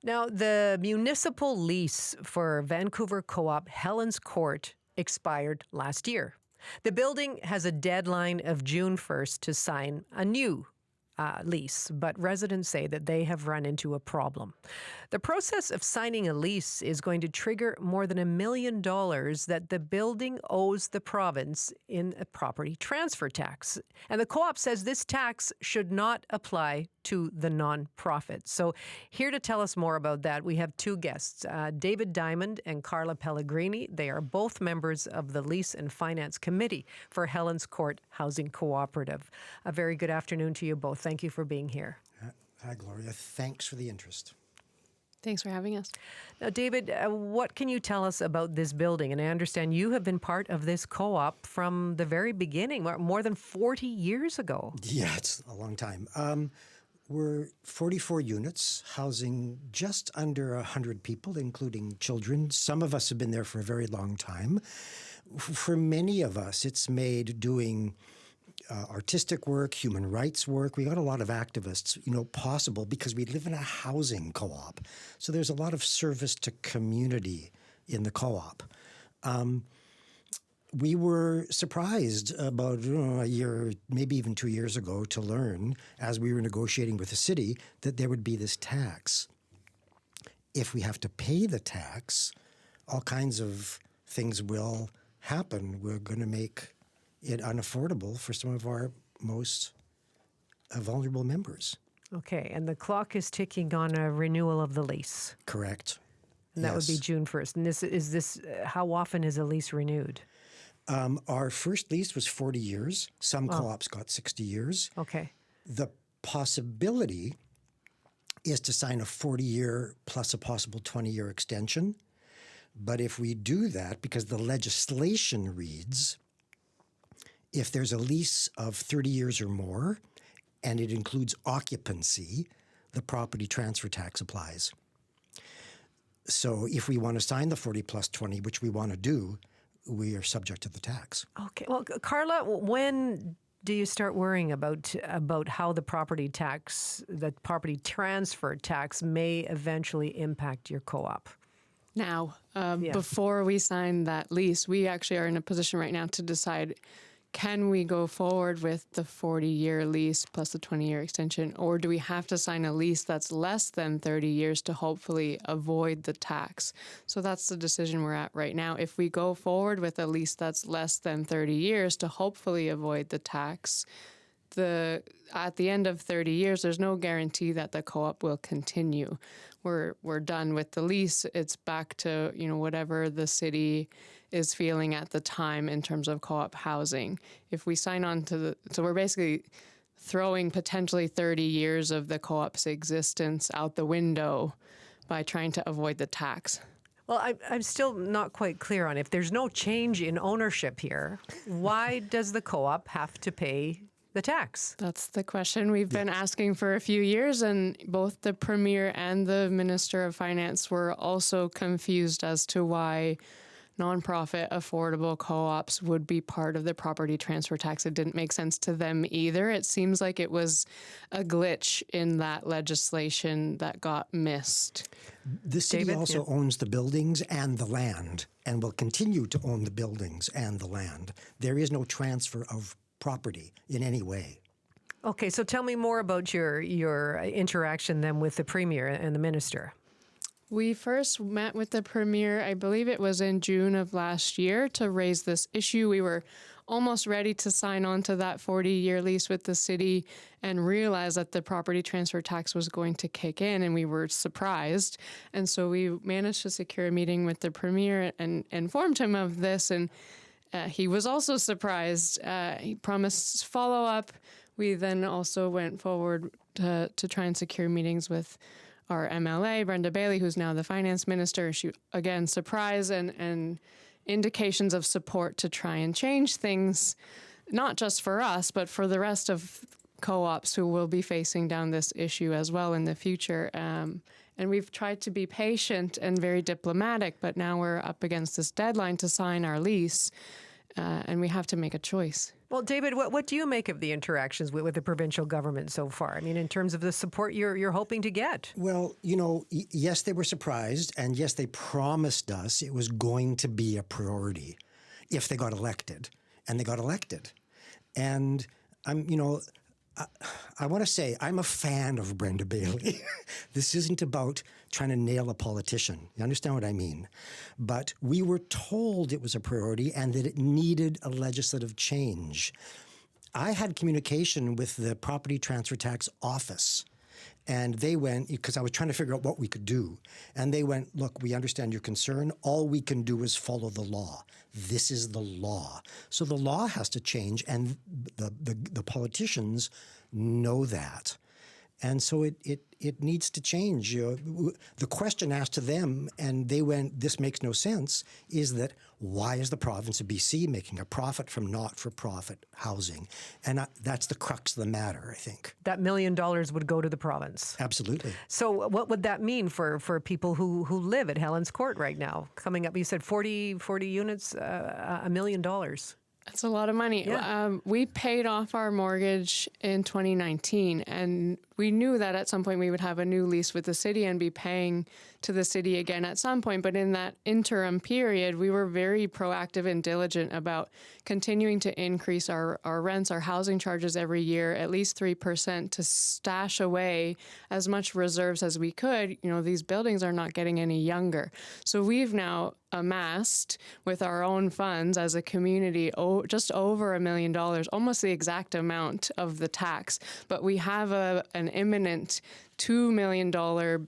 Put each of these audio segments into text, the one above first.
Now, the municipal lease for Vancouver co-op Helen's Court expired last year. The building has a deadline of June 1st to sign a new lease, but residents say that they have run into a problem. The process of signing a lease is going to trigger more than $1 million that the building owes the province in a property transfer tax. And the co-op says this tax should not apply to the nonprofit. So here to tell us more about that, we have two guests, David Diamond and Carla Pellegrini. They are both members of the Lease and Finance Committee for Helen's Court Housing Cooperative. A very good afternoon to you both. Thank you for being here. Hi, Gloria. Thanks for the interest. Thanks for having us. Now, David, what can you tell us about this building? And I understand you have been part of this co-op from the very beginning, more than 40 years ago. Yeah, it's a long time. We're 44 units, housing just under 100 people, including children. Some of us have been there for a very long time. For many of us, it's made doing artistic work, human rights work. We got a lot of activists, possible because we live in a housing co-op. So there's a lot of service to community in the co-op. We were surprised about a year, maybe even 2 years ago, to learn, as we were negotiating with the city, that there would be this tax. If we have to pay the tax, all kinds of things will happen. We're going to make it unaffordable for some of our most vulnerable members. Okay, and the clock is ticking on a renewal of the lease. Correct. And that would be June 1st. And how often is a lease renewed? Our first lease was 40 years. Some co-ops got 60 years. Okay. The possibility is to sign a 40-year plus a possible 20-year extension. But if we do that, because the legislation reads, if there's a lease of 30 years or more, and it includes occupancy, the property transfer tax applies. So if we want to sign the 40 plus 20, which we want to do, we are subject to the tax. Okay. Well, Carla, when do you start worrying about how the property transfer tax may eventually impact your co-op? Now, before we sign that lease, we actually are in a position right now to decide, can we go forward with the 40-year lease plus the 20-year extension, or do we have to sign a lease that's less than 30 years to hopefully avoid the tax? So that's the decision we're at right now. If we go forward with a lease that's less than 30 years to hopefully avoid the tax, at the end of 30 years, there's no guarantee that the co-op will continue. We're done with the lease. It's back to whatever the city is feeling at the time in terms of co-op housing. If we sign on to so we're basically throwing potentially 30 years of the co-op's existence out the window by trying to avoid the tax. Well, I'm still not quite clear on if there's no change in ownership here, why does the co-op have to pay the tax? That's the question we've been asking for a few years, and both the Premier and the Minister of Finance were also confused as to why nonprofit affordable co-ops would be part of the property transfer tax. It didn't make sense to them either. It seems like it was a glitch in that legislation that got missed. The city also owns the buildings and the land, and will continue to own the buildings and the land. There is no transfer of property in any way. Okay, so tell me more about your interaction then with the Premier and the Minister. We first met with the Premier, I believe it was in June of last year, to raise this issue. We were almost ready to sign on to that 40-year lease with the city and realized that the property transfer tax was going to kick in, and we were surprised. And so we managed to secure a meeting with the Premier and informed him of this, and he was also surprised. He promised follow-up. We then also went forward to try and secure meetings with our MLA, Brenda Bailey, who's now the finance minister. She, again, surprise and indications of support to try and change things, not just for us, but for the rest of co-ops who will be facing down this issue as well in the future. And we've tried to be patient and very diplomatic, but now we're up against this deadline to sign our lease. and we have to make a choice. Well, David, what do you make of the interactions with the provincial government so far? I mean, in terms of the support you're hoping to get? Well, yes, they were surprised, and yes, they promised us it was going to be a priority if they got elected, and they got elected. And I want to say I'm a fan of Brenda Bailey. This isn't about trying to nail a politician. You understand what I mean? But we were told it was a priority and that it needed a legislative change. I had communication with the Property Transfer Tax Office, and they went, because I was trying to figure out what we could do, and they went, look, we understand your concern. All we can do is follow the law. This is the law. So the law has to change, and the politicians know that. And so it needs to change. The question asked to them, and they went, this makes no sense, is that why is the province of BC making a profit from not-for-profit housing? And that's the crux of the matter, I think. That $1 million would go to the province. Absolutely. So what would that mean for people who live at Helen's Court right now? Coming up, you said 40 units, $1 million. That's a lot of money. Yeah. We paid off our mortgage in 2019, and we knew that at some point we would have a new lease with the city and be paying to the city again at some point. But in that interim period, we were very proactive and diligent about continuing to increase our rents, our housing charges every year, at least 3%, to stash away as much reserves as we could. These buildings are not getting any younger. So we've now amassed with our own funds as a community just over $1 million, almost the exact amount of the tax. But we have an imminent $2 million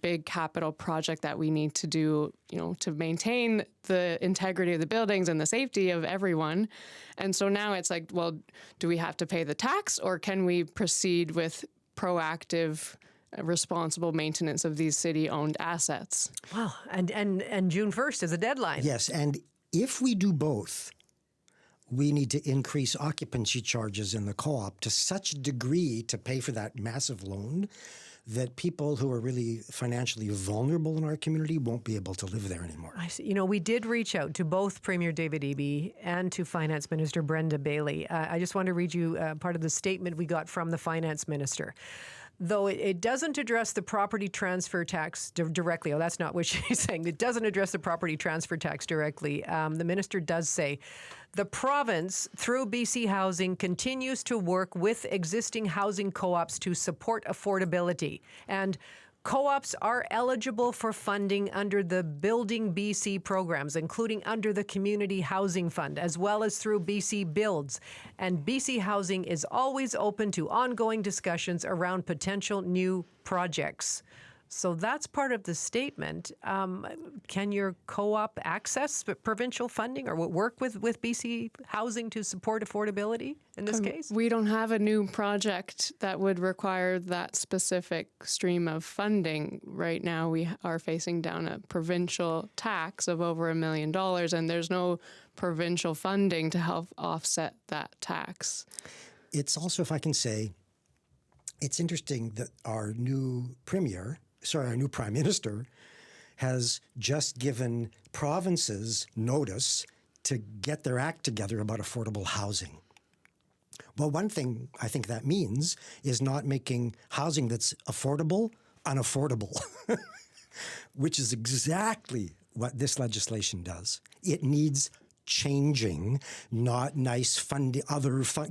big capital project that we need to do, to maintain the integrity of the buildings and the safety of everyone. And so now it's like, well, do we have to pay the tax, or can we proceed with proactive, responsible maintenance of these city-owned assets? Wow. And June 1st is a deadline. Yes, and if we do both, we need to increase occupancy charges in the co-op to such a degree to pay for that massive loan that people who are really financially vulnerable in our community won't be able to live there anymore. I see. We did reach out to both Premier David Eby and to Finance Minister Brenda Bailey. I just want to read you part of the statement we got from the Finance Minister. Though it doesn't address the property transfer tax directly. Oh, that's not what she's saying. It doesn't address the property transfer tax directly. The minister does say, the province, through BC Housing, continues to work with existing housing co-ops to support affordability. And co-ops are eligible for funding under the Building BC programs, including under the Community Housing Fund, as well as through BC Builds. And BC Housing is always open to ongoing discussions around potential new projects. So that's part of the statement. Can your co-op access provincial funding or work with BC Housing to support affordability in this case? We don't have a new project that would require that specific stream of funding. Right now, we are facing down a provincial tax of over $1 million, and there's no provincial funding to help offset that tax. It's also, if I can say, it's interesting that our new Prime Minister has just given provinces notice to get their act together about affordable housing. Well, one thing I think that means is not making housing that's affordable unaffordable, which is exactly what this legislation does. It needs changing, not nice funding.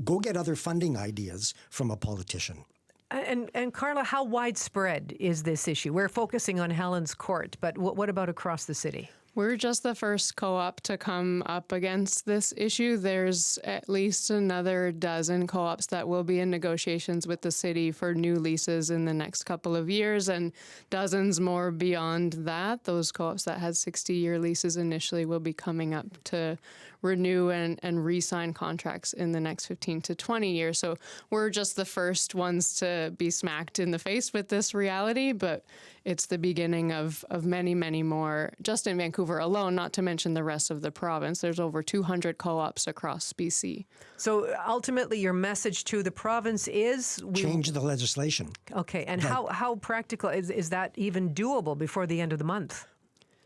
Go get other funding ideas from a politician. And Carla, how widespread is this issue? We're focusing on Helen's Court, but what about across the city? We're just the first co-op to come up against this issue. There's at least another dozen co-ops that will be in negotiations with the city for new leases in the next couple of years, and dozens more beyond that. Those co-ops that had 60-year leases initially will be coming up to renew and re-sign contracts in the next 15 to 20 years. So we're just the first ones to be smacked in the face with this reality, but it's the beginning of many, many more just in Vancouver alone, not to mention the rest of the province. There's over 200 co-ops across BC. So ultimately, your message to the province is? Change the legislation. Okay, and how practical is that even doable before the end of the month?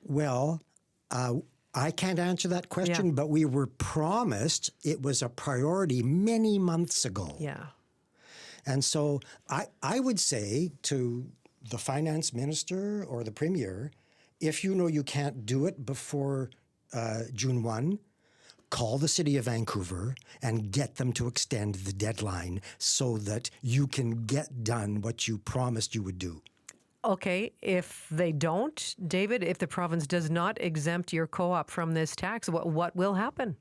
Well, I can't answer that question, but we were promised it was a priority many months ago. Yeah. And so I would say to the finance minister or the premier, if you know you can't do it before June 1, call the City of Vancouver and get them to extend the deadline so that you can get done what you promised you would do. Okay, if they don't, David, if the province does not exempt your co-op from this tax, what will happen?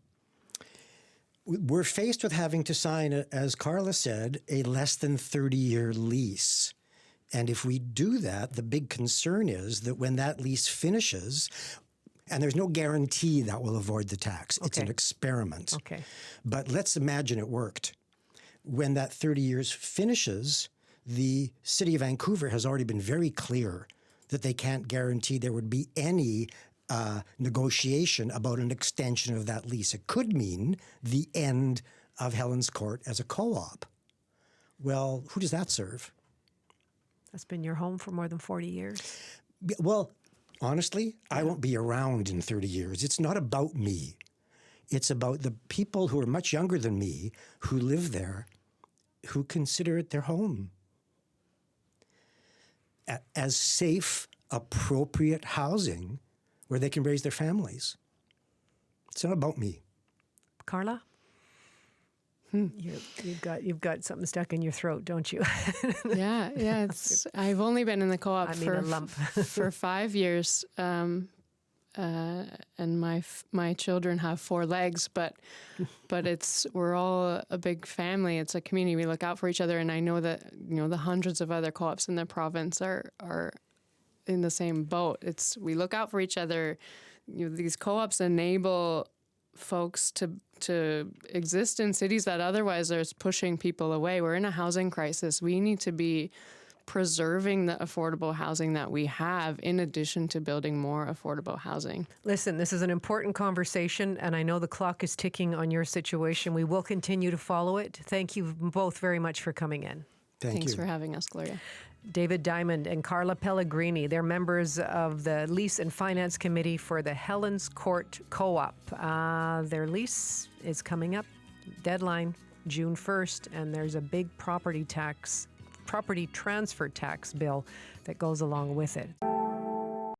We're faced with having to sign, as Carla said, a less than 30-year lease. And if we do that, the big concern is that when that lease finishes, and there's no guarantee that will avoid the tax. It's an experiment. Okay. But let's imagine it worked. When that 30 years finishes, the City of Vancouver has already been very clear that they can't guarantee there would be any negotiation about an extension of that lease. It could mean the end of Helen's Court as a co-op. Well, who does that serve? That's been your home for more than 40 years. Well, honestly, I won't be around in 30 years. It's not about me. It's about the people who are much younger than me who live there, who consider it their home. As safe, appropriate housing where they can raise their families. It's not about me. Carla? You've got something stuck in your throat, don't you? Yeah. I've only been in the co-op a lump. for 5 years, and my children have 4 legs, but we're all a big family. It's a community. We look out for each other, and I know that the hundreds of other co-ops in the province are in the same boat. We look out for each other. These co-ops enable folks to exist in cities that otherwise are pushing people away. We're in a housing crisis. We need to be preserving the affordable housing that we have in addition to building more affordable housing. Listen, this is an important conversation, and I know the clock is ticking on your situation. We will continue to follow it. Thank you both very much for coming in. Thanks for having us, Gloria. David Diamond and Carla Pellegrini, they're members of the Lease and Finance Committee for the Helen's Court Co-op. Their lease is coming up, deadline June 1st, and there's a big property transfer tax bill that goes along with it.